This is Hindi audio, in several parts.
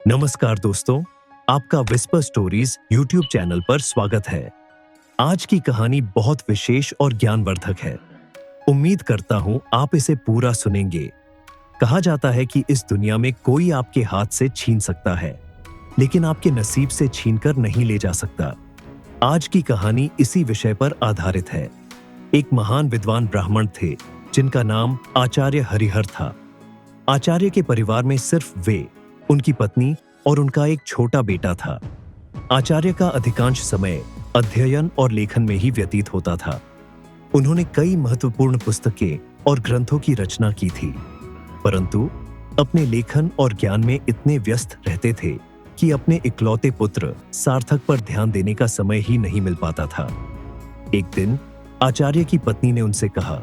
नमस्कार दोस्तों, आपका विस्पर स्टोरीज यूट्यूब चैनल पर स्वागत है। आज की कहानी बहुत विशेष और ज्ञानवर्धक है। उम्मीद करता हूं आप इसे पूरा सुनेंगे। कहा जाता है कि इस दुनिया में कोई आपके हाथ से छीन सकता है, लेकिन आपके नसीब से छीनकर नहीं ले जा सकता। आज की कहानी इसी विषय पर आधारित है। एक महान विद्वान ब्राह्मण थे जिनका नाम आचार्य हरिहर था। आचार्य के परिवार में सिर्फ वे, उनकी पत्नी और उनका एक छोटा बेटा था। आचार्य का अधिकांश समय अध्ययन और लेखन में ही व्यतीत होता था। उन्होंने कई महत्वपूर्ण पुस्तकें और ग्रंथों की रचना की थी, परंतु अपने लेखन और ज्ञान में इतने व्यस्त रहते थे कि अपने इकलौते पुत्र सार्थक पर ध्यान देने का समय ही नहीं मिल पाता था। एक दिन आचार्य की पत्नी ने उनसे कहा,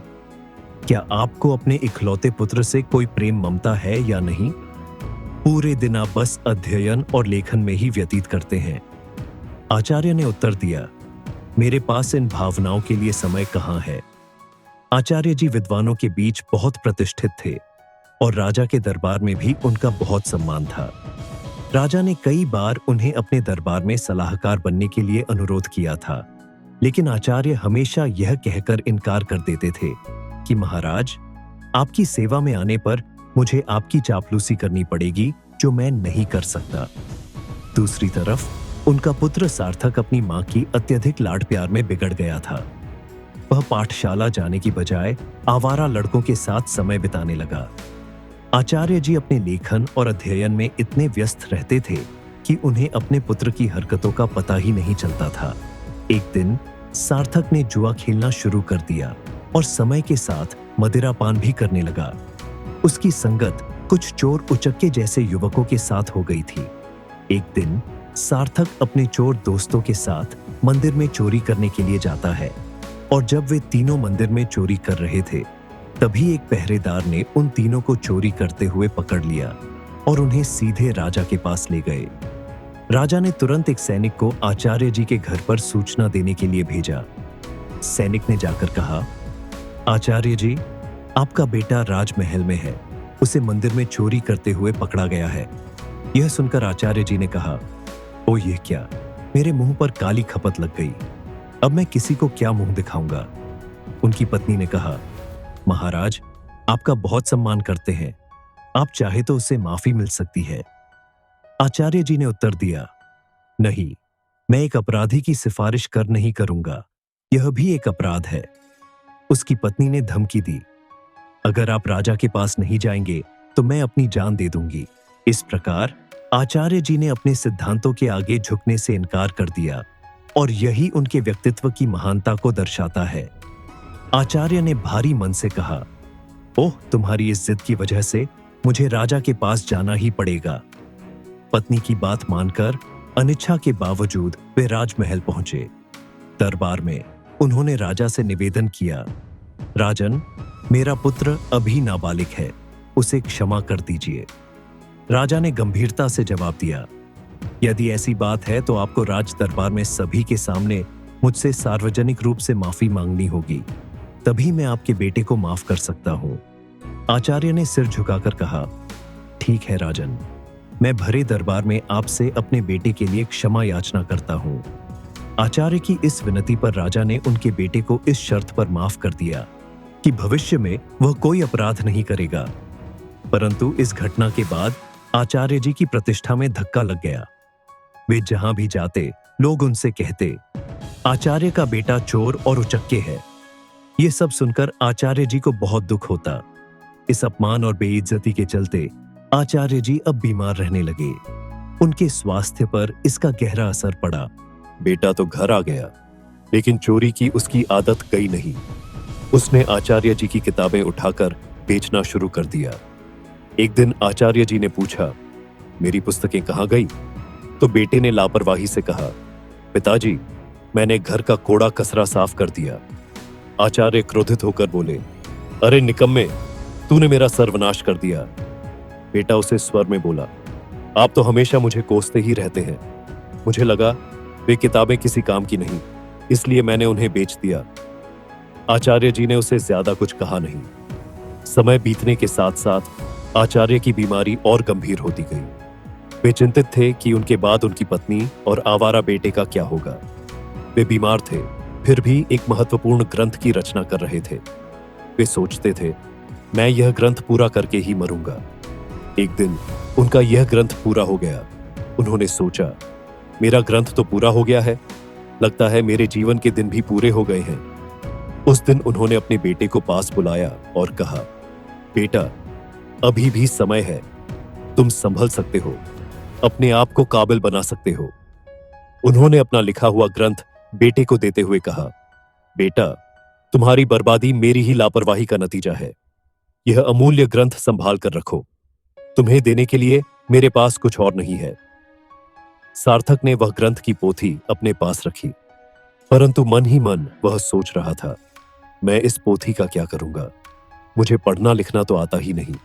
क्या आपको अपने इकलौते पुत्र से कोई प्रेम ममता है या नहीं? पूरे दिन आप बस अध्ययन और लेखन में ही व्यतीत करते हैं। आचार्य ने उत्तर दिया, मेरे पास इन भावनाओं के लिए समय कहाँ है। आचार्य जी विद्वानों के बीच बहुत प्रतिष्ठित थे और राजा के दरबार में भी उनका बहुत सम्मान था। राजा ने कई बार उन्हें अपने दरबार में सलाहकार बनने के लिए अनुरोध किया था, लेकिन आचार्य हमेशा यह कहकर इनकार कर देते थे कि महाराज, आपकी सेवा में आने पर मुझे आपकी चापलूसी करनी पड़ेगी, जो मैं नहीं कर सकता। दूसरी तरफ उनका पुत्र सार्थक अपनी मां की अत्यधिक लाड प्यार में बिगड़ गया था। वह पाठशाला जाने की बजाय आवारा लड़कों के साथ समय बिताने लगा। आचार्य जी अपने लेखन और अध्ययन में इतने व्यस्त रहते थे कि उन्हें अपने पुत्र की हरकतों का पता ही नहीं चलता था। एक दिन सार्थक ने जुआ खेलना शुरू कर दिया और समय के साथ मदिरापान भी करने लगा। उसकी संगत कुछ चोर उचक्के जैसे युवकों के साथ हो गई थी। एक दिन सार्थक अपने चोर दोस्तों के साथ मंदिर में चोरी करने के लिए जाता है, और जब वे तीनों मंदिर में चोरी कर रहे थे, तभी एक पहरेदार ने उन तीनों को चोरी करते हुए पकड़ लिया और उन्हें सीधे राजा के पास ले गए। राजा ने तुरंत एक सैनिक को आचार्य जी के घर पर सूचना देने के लिए भेजा। सैनिक ने जाकर कहा, आचार्य जी, आपका बेटा राजमहल में है, उसे मंदिर में चोरी करते हुए पकड़ा गया है। यह सुनकर आचार्य जी ने कहा, ओ ये क्या, मेरे मुंह पर काली खपत लग गई। अब मैं किसी को क्या मुंह दिखाऊंगा। उनकी पत्नी ने कहा, महाराज, आपका बहुत सम्मान करते हैं, आप चाहे तो उससे माफी मिल सकती है। आचार्य जी ने उत्तर दिया, नहीं, मैं एक अपराधी की सिफारिश कर नहीं करूंगा, यह भी एक अपराध है। उसकी पत्नी ने धमकी दी, अगर आप राजा के पास नहीं जाएंगे तो मैं अपनी जान दे दूंगी। इस प्रकार आचार्य जी ने अपने सिद्धांतों के आगे झुकने से इनकार कर दिया, और यही उनके व्यक्तित्व की महानता को दर्शाता है। आचार्य ने भारी मन से कहा, ओह, तुम्हारी इस जिद की वजह से मुझे राजा के पास जाना ही पड़ेगा। पत्नी की बात मानकर अनिच्छा के बावजूद वे राजमहल पहुंचे। दरबार में उन्होंने राजा से निवेदन किया, राजन, मेरा पुत्र अभी नाबालिग है, उसे क्षमा कर दीजिए। राजा ने गंभीरता से जवाब दिया, यदि ऐसी बात है तो आपको राज दरबार में सभी के सामने मुझसे सार्वजनिक रूप से माफी मांगनी होगी, तभी मैं आपके बेटे को माफ कर सकता हूं। आचार्य ने सिर झुकाकर कहा, ठीक है राजन, मैं भरे दरबार में आपसे अपने बेटे के लिए क्षमा याचना करता हूं। आचार्य की इस विनती पर राजा ने उनके बेटे को इस शर्त पर माफ कर दिया कि भविष्य में वह कोई अपराध नहीं करेगा। परंतु इस घटना के बाद आचार्य जी की प्रतिष्ठा में धक्का लग गया। वे जहां भी जाते, लोग उनसे कहते, आचार्य का बेटा चोर और उचक्के है। ये सब सुनकर आचार्य जी को बहुत दुख होता। इस अपमान और बेइज्जती के चलते आचार्य जी अब बीमार रहने लगे। उनके स्वास्थ्य पर इसका गहरा असर पड़ा। बेटा तो घर आ गया, लेकिन चोरी की उसकी आदत गई नहीं। उसने आचार्य जी की किताबें उठाकर बेचना शुरू कर दिया। एक दिन आचार्य जी ने पूछा, मेरी पुस्तकें कहाँ गई? तो बेटे ने लापरवाही से कहा, पिताजी, मैंने घर का कूड़ा कचरा साफ कर दिया। आचार्य क्रोधित होकर बोले, अरे निकम्मे, तूने मेरा सर्वनाश कर दिया। बेटा उसे स्वर में बोला, आप तो हमेशा मुझे कोसते ही रहते हैं। मुझे लगा वे किताबें किसी काम की नहीं, इसलिए मैंने उन्हें बेच दिया। आचार्य जी ने उसे ज्यादा कुछ कहा नहीं। समय बीतने के साथ साथ आचार्य की बीमारी और गंभीर होती गई। वे चिंतित थे कि उनके बाद उनकी पत्नी और आवारा बेटे का क्या होगा। वे बीमार थे, फिर भी एक महत्वपूर्ण ग्रंथ की रचना कर रहे थे। वे सोचते थे, मैं यह ग्रंथ पूरा करके ही मरूंगा। एक दिन उनका यह ग्रंथ पूरा हो गया। उन्होंने सोचा, मेरा ग्रंथ तो पूरा हो गया है, लगता है मेरे जीवन के दिन भी पूरे हो गए हैं। उस दिन उन्होंने अपने बेटे को पास बुलाया और कहा, बेटा, अभी भी समय है, तुम संभल सकते हो, अपने आप को काबिल बना सकते हो। उन्होंने अपना लिखा हुआ ग्रंथ बेटे को देते हुए कहा, बेटा, तुम्हारी बर्बादी मेरी ही लापरवाही का नतीजा है। यह अमूल्य ग्रंथ संभाल कर रखो, तुम्हें देने के लिए मेरे पास कुछ और नहीं है। सार्थक ने वह ग्रंथ की पोथी अपने पास रखी, परंतु मन ही मन वह सोच रहा था, मैं इस पोथी का क्या करूंगा? मुझे पढ़ना लिखना तो आता ही नहीं।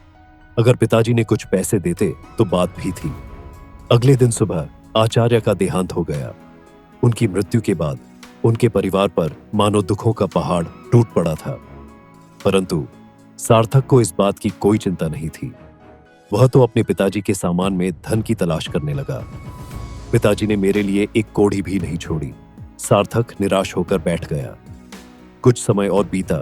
अगर पिताजी ने कुछ पैसे देते तो बात भी थी। अगले दिन सुबह आचार्य का देहांत हो गया। उनकी मृत्यु के बाद उनके परिवार पर मानो दुखों का पहाड़ टूट पड़ा था, परंतु सार्थक को इस बात की कोई चिंता नहीं थी। वह तो अपने पिताजी के सामान में धन की तलाश करने लगा। पिताजी ने मेरे लिए एक कोड़ी भी नहीं छोड़ी। सार्थक निराश होकर बैठ गया। कुछ समय और बीता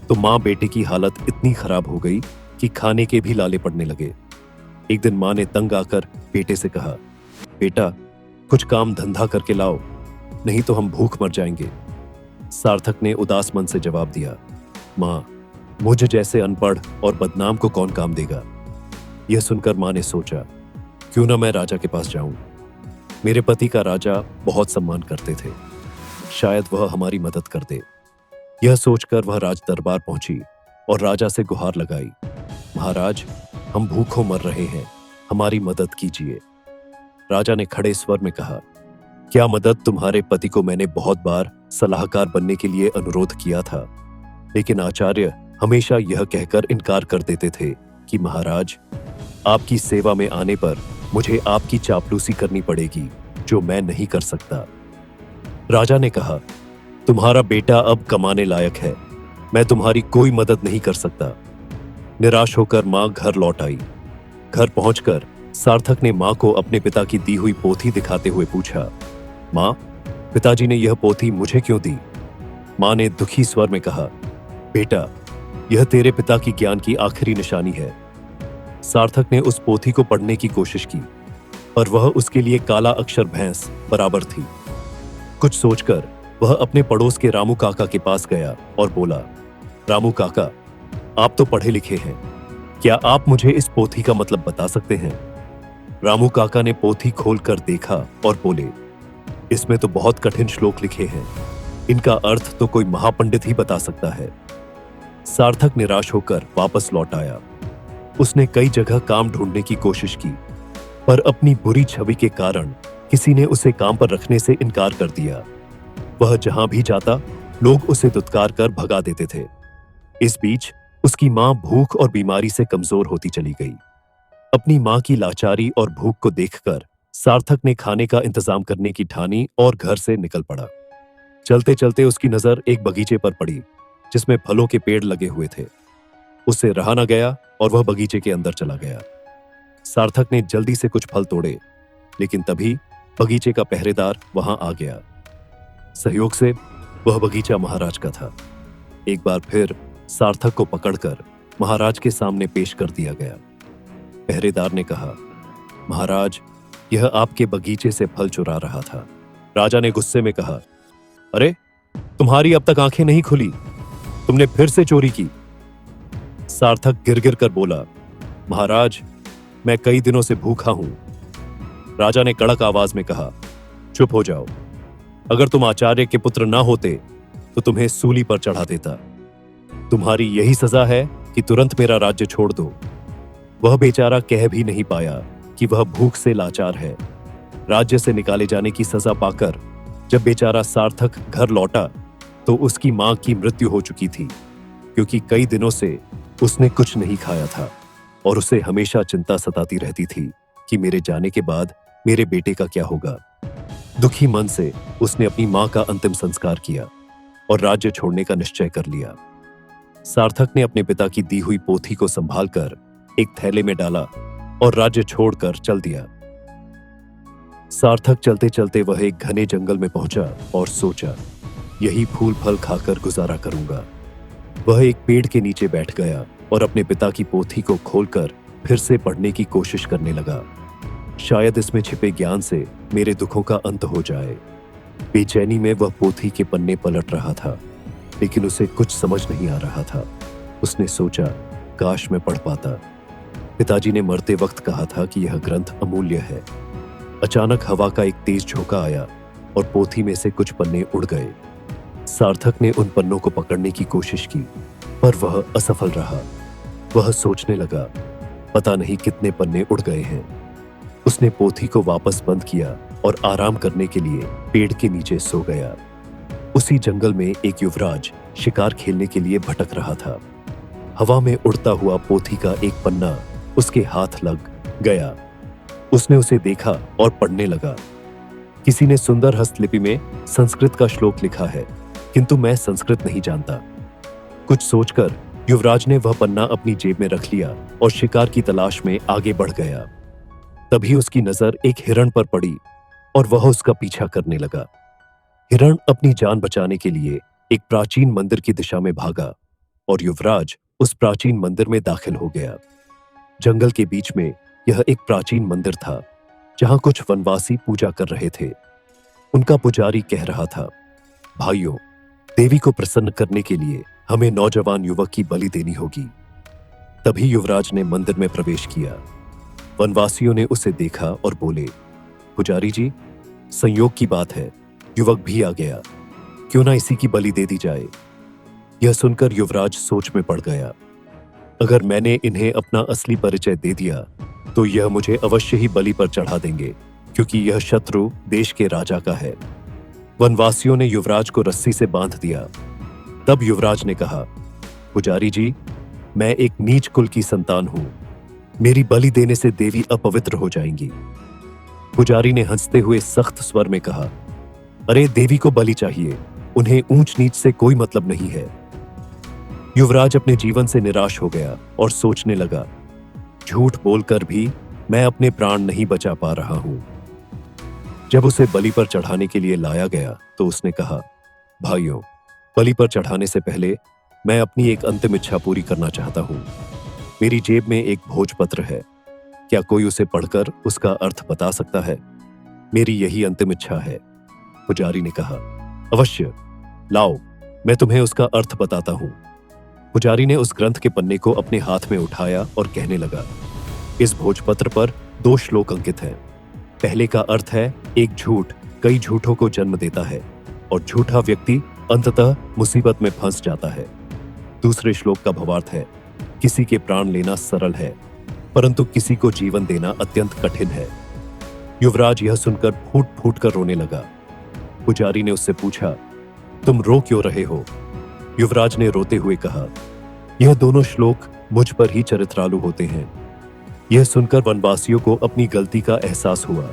तो मां बेटे की हालत इतनी खराब हो गई कि खाने के भी लाले पड़ने लगे। एक दिन मां ने तंग आकर बेटे से कहा, बेटा, कुछ काम धंधा करके लाओ, नहीं तो हम भूख मर जाएंगे। सार्थक ने उदास मन से जवाब दिया, मां, मुझ जैसे अनपढ़ और बदनाम को कौन काम देगा? यह सुनकर मां ने सोचा, क्यों ना मैं राजा के पास जाऊं। मेरे पति का राजा बहुत सम्मान करते थे, शायद वह हमारी मदद कर दे। यह सोचकर वह राज दरबार पहुंची और राजा से गुहार लगाई, महाराज, हम भूखों मर रहे हैं, हमारी मदद कीजिए। राजा ने खड़े स्वर में कहा, क्या मदद? तुम्हारे पति को मैंने बहुत बार सलाहकार बनने के लिए अनुरोध किया था, लेकिन आचार्य हमेशा यह कहकर इनकार कर देते थे कि महाराज, आपकी सेवा में आने पर मुझे आपकी चापलूसी करनी पड़ेगी, जो मैं नहीं कर सकता। राजा ने कहा, तुम्हारा बेटा अब कमाने लायक है, मैं तुम्हारी कोई मदद नहीं कर सकता। निराश होकर मां घर लौट आई। घर पहुंचकर सार्थक ने मां को अपने पिता की दी हुई पोथी दिखाते हुए पूछा, मां, पिताजी ने यह पोथी मुझे क्यों दी? मां ने दुखी स्वर में कहा, बेटा, यह तेरे पिता की ज्ञान की आखिरी निशानी है। सार्थक ने उस पोथी को पढ़ने की कोशिश की, पर वह उसके लिए काला अक्षर भैंस बराबर थी। कुछ सोचकर वह अपने पड़ोस के रामू काका के पास गया और बोला, रामू काका, आप तो पढ़े लिखे हैं, क्या आप मुझे इस पोथी का मतलब बता सकते हैं? रामू काका ने पोथी खोलकर देखा और बोले, इसमें तो बहुत कठिन श्लोक लिखे हैं, इनका अर्थ तो कोई महापंडित ही बता सकता है। सार्थक निराश होकर वापस लौट आया। उसने कई जगह काम ढूंढने की कोशिश की, पर अपनी बुरी छवि के कारण किसी ने उसे काम पर रखने से इनकार कर दिया। वह जहां भी जाता, लोग उसे दुत्कार कर भगा देते थे। इस बीच उसकी मां भूख और बीमारी से कमजोर होती चली गई। अपनी मां की लाचारी और भूख को देखकर सार्थक ने खाने का इंतजाम करने की ठानी और घर से निकल पड़ा। चलते चलते उसकी नजर एक बगीचे पर पड़ी, जिसमें फलों के पेड़ लगे हुए थे। उससे रहा न गया और वह बगीचे के अंदर चला गया। सार्थक ने जल्दी से कुछ फल तोड़े, लेकिन तभी बगीचे का पहरेदार वहां आ गया। सहयोग से वह बगीचा महाराज का था। एक बार फिर सार्थक को पकड़कर महाराज के सामने पेश कर दिया गया। पहरेदार ने कहा, महाराज, यह आपके बगीचे से फल चुरा रहा था। राजा ने गुस्से में कहा, अरे, तुम्हारी अब तक आंखें नहीं खुली, तुमने फिर से चोरी की। सार्थक गिर गिर कर बोला, महाराज, मैं कई दिनों से भूखा हूं। राजा ने कड़क आवाज में कहा, चुप हो जाओ। अगर तुम आचार्य के पुत्र ना होते तो तुम्हें सूली पर चढ़ा देता। तुम्हारी यही सजा है कि तुरंत मेरा राज्य छोड़ दो। वह बेचारा कह भी नहीं पाया कि वह भूख से लाचार है। राज्य से निकाले जाने की सजा पाकर जब बेचारा सार्थक घर लौटा तो उसकी मां की मृत्यु हो चुकी थी, क्योंकि कई दिनों से उसने कुछ नहीं खाया था और उसे हमेशा चिंता सताती रहती थी कि मेरे जाने के बाद मेरे बेटे का क्या होगा। दुखी मन से उसने अपनी मां का अंतिम संस्कार किया और राज्य छोड़ने का निश्चय कर लिया। सार्थक ने अपने पिता की दी हुई पोथी को संभालकर एक थैले में डाला और राज्य छोड़कर चल दिया। सार्थक चलते चलते वह एक घने जंगल में पहुंचा और सोचा, यही फूल फल खाकर गुजारा करूंगा। वह एक पेड़ के नीचे बैठ गया और अपने पिता की पोथी को खोलकर फिर से पढ़ने की कोशिश करने लगा। शायद इसमें छिपे ज्ञान से मेरे दुखों का अंत हो जाए। बेचैनी में वह पोथी के पन्ने पलट रहा था, लेकिन उसे कुछ समझ नहीं आ रहा था। उसने सोचा, काश मैं पढ़ पाता। पिताजी ने मरते वक्त कहा था कि यह ग्रंथ अमूल्य है। अचानक हवा का एक तेज झोंका आया और पोथी में से कुछ पन्ने उड़ गए। सार्थक ने उन पन्नों को पकड़ने की कोशिश की, पर वह असफल रहा। वह सोचने लगा, पता नहीं कितने पन्ने उड़ गए हैं। उसने पोथी को वापस बंद किया और आराम करने के लिए पेड़ के नीचे सो गया। उसी जंगल में एक युवराज शिकार खेलने के लिए भटक रहा था। हवा में उड़ता हुआ पोथी का एक पन्ना उसके हाथ लग गया। उसने उसे देखा और पढ़ने लगा। किसी ने सुंदर हस्तलिपि में संस्कृत का श्लोक लिखा है, किंतु मैं संस्कृत नहीं जानता। कुछ सोचकर युवराज ने वह पन्ना अपनी जेब में रख लिया और शिकार की तलाश में आगे बढ़ गया। तभी उसकी नजर एक हिरण पर पड़ी और वह उसका पीछा करने लगा। हिरण अपनी जान बचाने के लिए एक प्राचीन मंदिर की दिशा में भागा और युवराज उस प्राचीन मंदिर में दाखिल हो गया। जंगल के बीच में यह एक प्राचीन मंदिर था, जहां कुछ वनवासी पूजा कर रहे थे। उनका पुजारी कह रहा था, भाइयों, देवी को प्रसन्न करने के लिए हमें नौजवान युवक की बलि देनी होगी। तभी युवराज ने मंदिर में प्रवेश किया। वनवासियों ने उसे देखा और बोले, पुजारी जी, संयोग की बात है, युवक भी आ गया, क्यों ना इसी की बलि दे दी जाए। यह सुनकर युवराज सोच में पड़ गया। अगर मैंने इन्हें अपना असली परिचय दे दिया तो यह मुझे अवश्य ही बलि पर चढ़ा देंगे, क्योंकि यह शत्रु देश के राजा का है। वनवासियों ने युवराज को रस्सी से बांध दिया। तब युवराज ने कहा, पुजारी जी, मैं एक नीच कुल की संतान हूं। मेरी बलि देने से देवी अपवित्र हो जाएंगी। पुजारी ने हंसते हुए सख्त स्वर में कहा, अरे, देवी को बलि चाहिए, उन्हें ऊंच नीच से कोई मतलब नहीं है। युवराज अपने जीवन से निराश हो गया और सोचने लगा, झूठ बोलकर भी मैं अपने प्राण नहीं बचा पा रहा हूं। जब उसे बलि पर चढ़ाने के लिए लाया गया तो उसने कहा, भाइयों, बलि पर चढ़ाने से पहले मैं अपनी एक अंतिम इच्छा पूरी करना चाहता हूं। मेरी जेब में एक भोजपत्र है, क्या कोई उसे पढ़कर उसका अर्थ बता सकता है? मेरी यही अंतिम इच्छा है। पुजारी ने कहा, अवश्य, लाओ, मैं तुम्हें उसका अर्थ बताता हूं। पुजारी ने उस ग्रंथ के पन्ने को अपने हाथ में उठाया और कहने लगा, इस भोजपत्र पर 2 श्लोक अंकित हैं। पहले का अर्थ है, एक झूठ कई झूठों को जन्म देता है और झूठा व्यक्ति अंततः मुसीबत में फंस जाता है। दूसरे श्लोक का भावार्थ है, किसी के प्राण लेना सरल है, परंतु किसी को जीवन देना अत्यंत कठिन है। युवराज यह सुनकर फूट फूट कर रोने लगा। पुजारी ने उससे पूछा, तुम रो क्यों रहे हो? युवराज ने रोते हुए कहा, यह दोनों श्लोक मुझ पर ही चरित्रालु होते हैं। यह सुनकर वनवासियों को अपनी गलती का एहसास हुआ।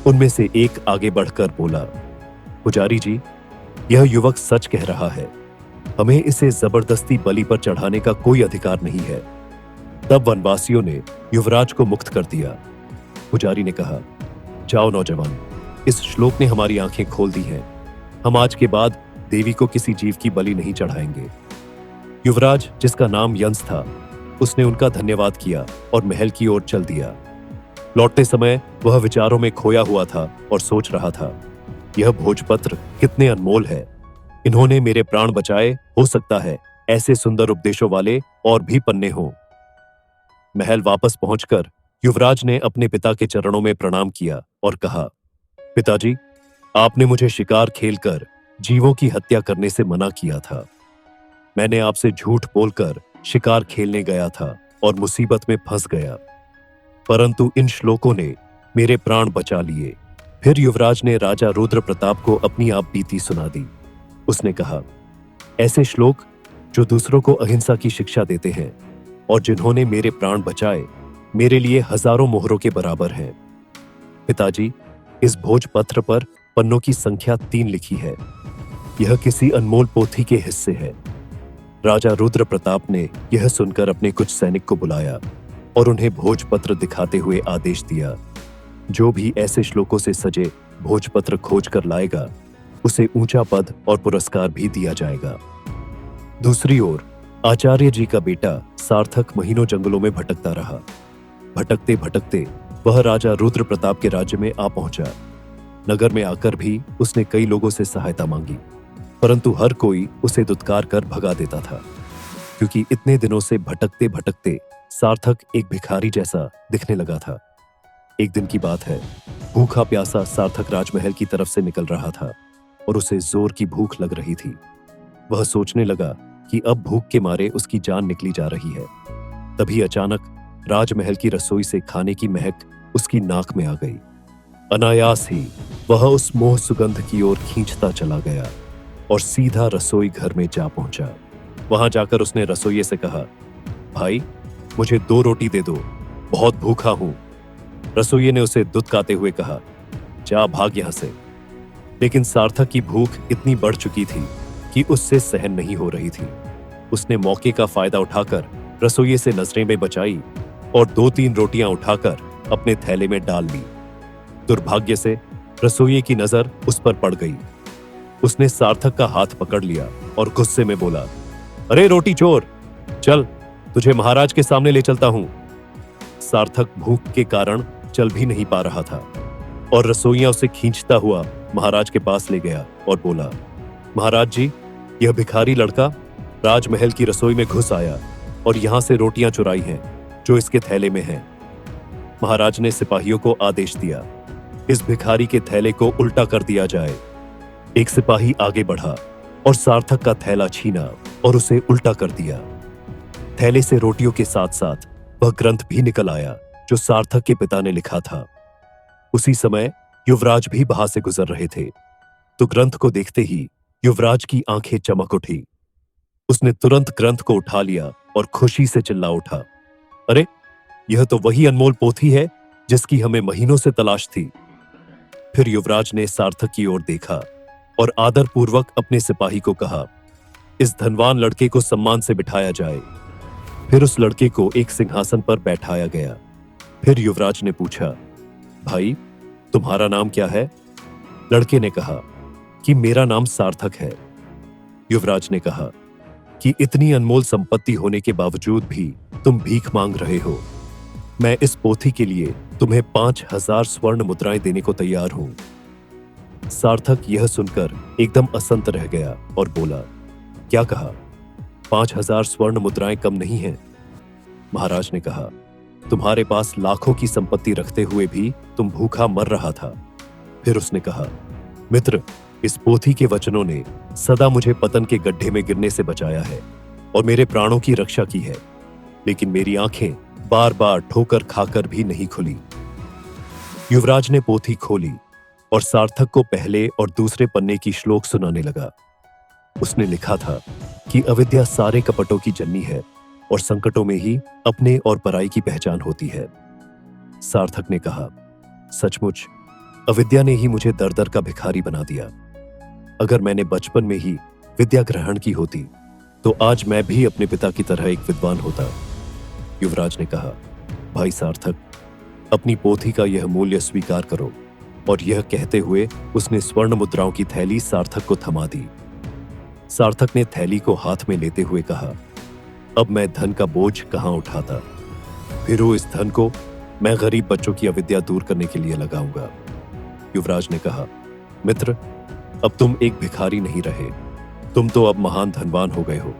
उनमें से एक आगे बढ़कर बोला, पुजारी जी, यह युवक सच कह रहा है, हमें इसे जबरदस्ती बलि पर चढ़ाने का कोई अधिकार नहीं है। तब वनवासियों ने युवराज को मुक्त कर दिया। पुजारी ने कहा, जाओ नौजवान, इस श्लोक ने हमारी आंखें खोल दी हैं। हम आज के बाद देवी को किसी जीव की बलि नहीं चढ़ाएंगे। युवराज, जिसका नाम यंस था, उसने उनका धन्यवाद किया और महल की ओर चल दिया। लौटते समय वह विचारों में खोया हुआ था और सोच रहा था, यह भोजपत्र कितने अनमोल है। इन्होंने मेरे प्राण बचाए। हो सकता है ऐसे सुंदर उपदेशों वाले और भी पन्ने हों। महल वापस पहुंचकर युवराज ने अपने पिता के चरणों में प्रणाम किया और कहा, पिताजी, आपने मुझे शिकार खेलकर जीवों की हत्या करने से मना किया था। मैंने आपसे झूठ बोलकर शिकार खेलने गया था और मुसीबत में फंस गया, परंतु इन श्लोकों ने मेरे प्राण बचा लिए। फिर युवराज ने राजा रुद्र प्रताप को अपनी आप बीती सुना दी। उसने कहा, ऐसे श्लोक जो दूसरों को अहिंसा की शिक्षा देते हैं और जिन्होंने मेरे प्राण बचाए, मेरे लिए हजारों मोहरों के बराबर हैं। पिताजी, इस भोजपत्र पर पन्नों की संख्या 3 लिखी है। यह किसी अनमोल पोथी के हिस्से है। राजा रुद्र प्रताप ने यह सुनकर अपने कुछ सैनिक को बुलाया और उन्हें भोजपत्र दिखाते हुए आदेश दिया, जो भी ऐसे श्लोकों से सजे भोजपत्र खोज कर लाएगा उसे ऊंचा पद और पुरस्कार भी दिया जाएगा। दूसरी ओर आचार्य जी का बेटा सार्थक महीनों जंगलों में भटकता रहा। भटकते भटकते वह राजा रुद्र प्रताप के राज्य में आ पहुंचा। नगर में आकर भी उसने कई लोगों से सहायता मांगी, परंतु हर कोई उसे दुत्कार कर भगा देता था, क्योंकि इतने दिनों से भटकते भटकते सार्थक एक भिखारी जैसा दिखने लगा था। एक दिन की बात है, भूखा प्यासा सार्थक राजमहल की तरफ से निकल रहा था और उसे जोर की भूख लग रही थी। वह सोचने लगा कि अब भूख के मारे उसकी जान निकली जा रही है। तभी अचानक राजमहल की रसोई से खाने की महक उसकी नाक में आ गई। अनायास ही वह उस मोह सुगंध की ओर खींचता चला गया और सीधा रसोई घर में जा पहुंचा। वहां जाकर उसने रसोइये से कहा, भाई मुझे 2 रोटी दे दो, बहुत भूखा हूं। रसोइये ने उसे दुत्कारते हुए कहा, जा भाग यहां से। लेकिन सार्थक की भूख इतनी बढ़ चुकी थी कि उससे सहन नहीं हो रही थी। उसने मौके का फायदा उठाकर रसोइये से नजरें में बचाई और 2-3 रोटियां उठाकर अपने थैले में डाल ली। दुर्भाग्य से रसोइये की नजर उस पर पड़ गई। उसने सार्थक का हाथ पकड़ लिया और गुस्से में बोला, अरे रोटी चोर, चल तुझे महाराज के सामने ले चलता हूं। सार्थक भूख के कारण चल भी नहीं पा रहा था और रसोइया उसे खींचता हुआ महाराज के पास ले गया और बोला, महाराज जी, यह भिखारी लड़का राजमहल की रसोई में घुस आया और यहां से रोटियां चुराई हैं जो इसके थैले में हैं। महाराज ने सिपाहियों को आदेश दिया, इस भिखारी के थैले को उल्टा कर दिया जाए। एक सिपाही आगे बढ़ा और सार्थक का थैला छीना और उसे उल्टा कर दिया। थैले से रोटियों के साथ साथ वह ग्रंथ भी निकल आया जो सार्थक के पिता ने लिखा था। उसी समय युवराज भी वहां से गुजर रहे थे, तो ग्रंथ को देखते ही युवराज की आंखें चमक उठी। उसने तुरंत ग्रंथ को उठा लिया और खुशी से चिल्ला उठा, अरे यह तो वही अनमोल पोथी है जिसकी हमें महीनों से तलाश थी। फिर युवराज ने सार्थक की ओर देखा और आदरपूर्वक अपने सिपाही को कहा, इस धनवान लड़के को सम्मान से बिठाया जाए। फिर उस लड़के को एक सिंहासन पर बैठाया गया। फिर युवराज ने पूछा, भाई तुम्हारा नाम क्या है? लड़के ने कहा कि मेरा नाम सार्थक है। युवराज ने कहा कि इतनी अनमोल संपत्ति होने के बावजूद भी तुम भीख मांग रहे हो। मैं इस पोथी के लिए तुम्हें 5000 स्वर्ण मुद्राएं देने को तैयार हूं। सार्थक यह सुनकर एकदम असंत रह गया और बोला, क्या कहा? 5000 स्वर्ण मुद्राएं कम नहीं हैं। महाराज ने कहा, तुम्हारे पास लाखों की संपत्ति रखते हुए भी तुम भूखा मर रहा था। फिर उसने कहा, मित्र, इस पोथी के वचनों ने सदा मुझे पतन के गड्ढे में गिरने से बचाया है और मेरे प्राणों की रक्षा की है, लेकिन मेरी आंखें बार बार ठोकर खाकर भी नहीं खुली। युवराज ने पोथी खोली और सार्थक को पहले और दूसरे पन्ने की श्लोक सुनाने लगा। उसने लिखा था कि अविद्या सारे कपटों की जननी है और संकटों में ही अपने और पराई की पहचान होती है। सार्थक ने कहा, सचमुच अविद्या ने ही मुझे दर दर का भिखारी बना दिया। अगर मैंने बचपन में ही विद्या ग्रहण की होती तो आज मैं भी अपने पिता की तरह एक विद्वान होता। युवराज ने कहा, भाई सार्थक, अपनी पोथी का यह मूल्य स्वीकार करो। और यह कहते हुए उसने स्वर्ण मुद्राओं की थैली सार्थक को थमा दी। सार्थक ने थैली को हाथ में लेते हुए कहा, अब मैं धन का बोझ कहां उठाता, फिर इस धन को मैं गरीब बच्चों की अविद्या दूर करने के लिए लगाऊंगा। युवराज ने कहा, मित्र, अब तुम एक भिखारी नहीं रहे, तुम तो अब महान धनवान हो गए हो।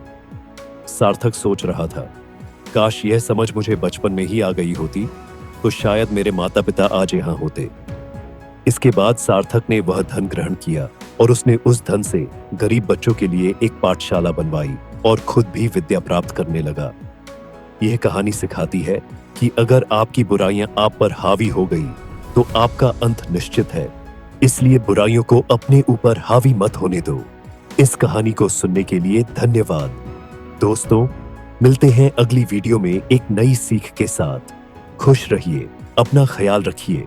सार्थक सोच रहा था, काश यह समझ मुझे बचपन में ही आ गई होती तो शायद मेरे माता पिता आज यहां होते। इसके बाद सार्थक ने वह धन ग्रहण किया और उसने उस धन से गरीब बच्चों के लिए एक पाठशाला बनवाई और खुद भी विद्या प्राप्त करने लगा। यह कहानी सिखाती है कि अगर आपकी बुराइयां आप पर हावी हो गई तो आपका अंत निश्चित है, इसलिए बुराइयों को अपने ऊपर हावी मत होने दो। इस कहानी को सुनने के लिए धन्यवाद। दोस्तों, मिलते हैं अगली वीडियो में एक नई सीख के साथ। खुश रहिए, अपना ख्याल रखिए।